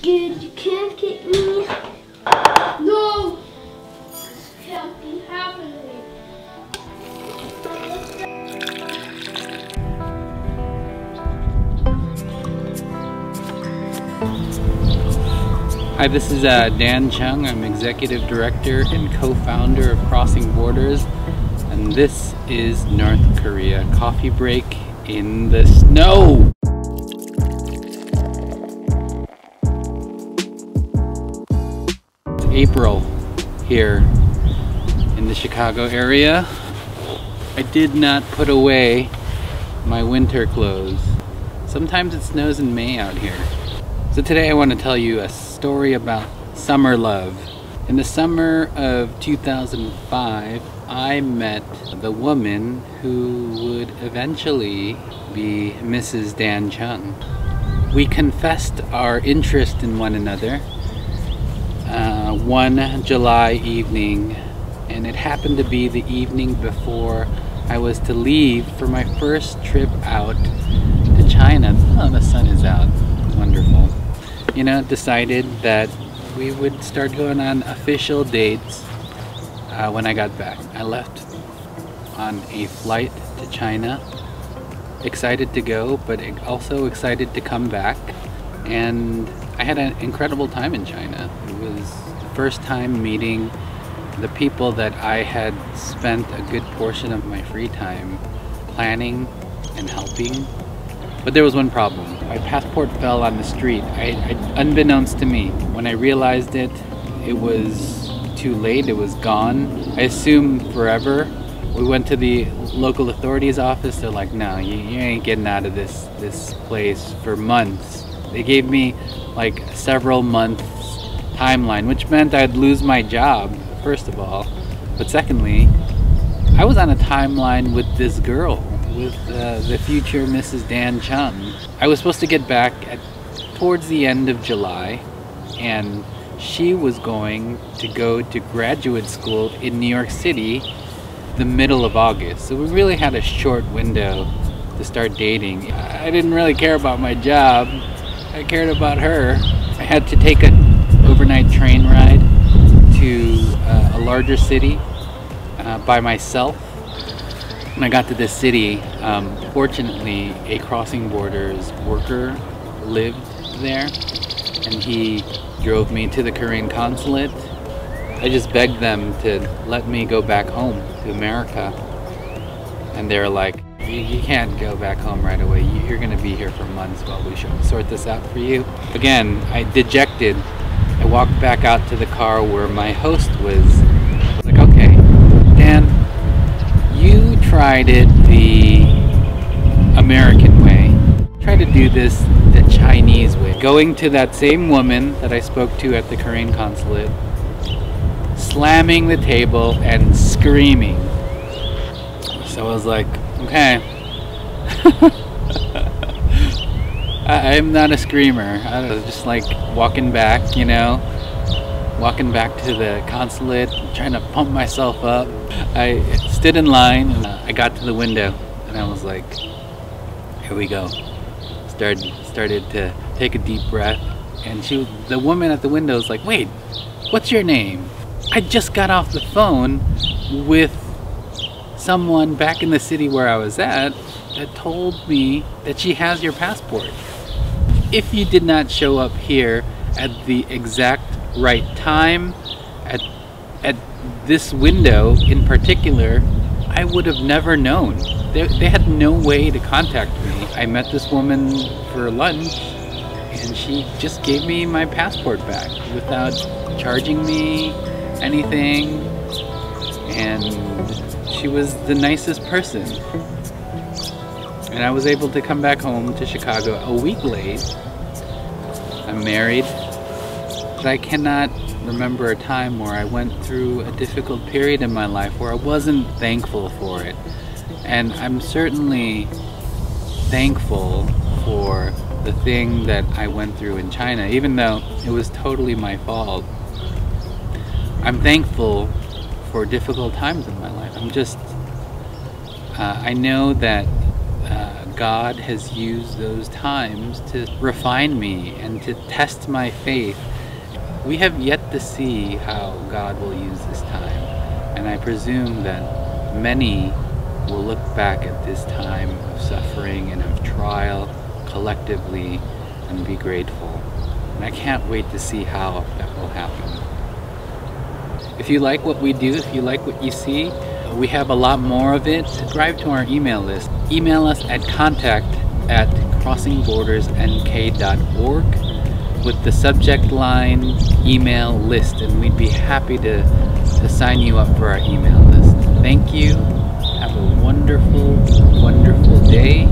Dude, you can't get me. No! This can't be happening. Hi, this is Dan Chung. I'm Executive Director and Co-Founder of Crossing Borders, and this is North Korea. Coffee break in the snow! It's April here in the Chicago area. I did not put away my winter clothes. Sometimes it snows in May out here. So today I want to tell you a story about summer love. In the summer of 2005, I met the woman who would eventually be Mrs. Dan Chung. We confessed our interest in one another one July evening, and it happened to be the evening before I was to leave for my first trip out to China. Oh, the sun is out. Wonderful. You know, decided that we would start going on official dates when I got back. I left on a flight to China, excited to go, but also excited to come back. And I had an incredible time in China. It was the first time meeting the people that I had spent a good portion of my free time planning and helping. But there was one problem. My passport fell on the street. Unbeknownst to me, when I realized it, it was too late. It was gone. I assumed forever. We went to the local authorities office. They're like, no, you ain't getting out of this place for months. They gave me like several months timeline, which meant I'd lose my job, first of all. But secondly, I was on a timeline with this girl, with the future Mrs. Dan Chung. I was supposed to get back towards the end of July, and she was going to go to graduate school in New York City the middle of August. So we really had a short window to start dating. I didn't really care about my job. I cared about her. I had to take an overnight train ride to a larger city by myself. When I got to this city, fortunately, a Crossing Borders worker lived there, and he drove me to the Korean consulate. I just begged them to let me go back home to America, and they were like, you can't go back home right away. You're gonna be here for months while we sort this out for you. Again, I dejected. I walked back out to the car where my host was. I was like, okay, Dan, you tried it the American way. Try to do this the Chinese way. Going to that same woman that I spoke to at the Korean consulate, slamming the table and screaming. So I was like, okay. I'm not a screamer. I was just like walking back, you know, walking back to the consulate, trying to pump myself up. I stood in line, and I got to the window, and I was like, here we go. Started to take a deep breath, and the woman at the window was like, wait, what's your name? I just got off the phone with someone back in the city where I was at that told me that she has your passport. If you did not show up here at the exact right time, at this window in particular, I would have never known. They had no way to contact me. I met this woman for lunch, and she just gave me my passport back without charging me anything, and she was the nicest person. And I was able to come back home to Chicago a week late. I'm married, but I cannot remember a time where I went through a difficult period in my life where I wasn't thankful for it. And I'm certainly thankful for the thing that I went through in China, even though it was totally my fault. I'm thankful for difficult times in my life. I know that God has used those times to refine me and to test my faith. We have yet to see how God will use this time, and I presume that many will look back at this time of suffering and of trial collectively and be grateful. And I can't wait to see how that will happen. If you like what we do, if you like what you see, we have a lot more of it. Subscribe to our email list. Email us at contact@crossingbordersnk.org with the subject line email list, and we'd be happy to sign you up for our email list. Thank you. Have a wonderful, wonderful day.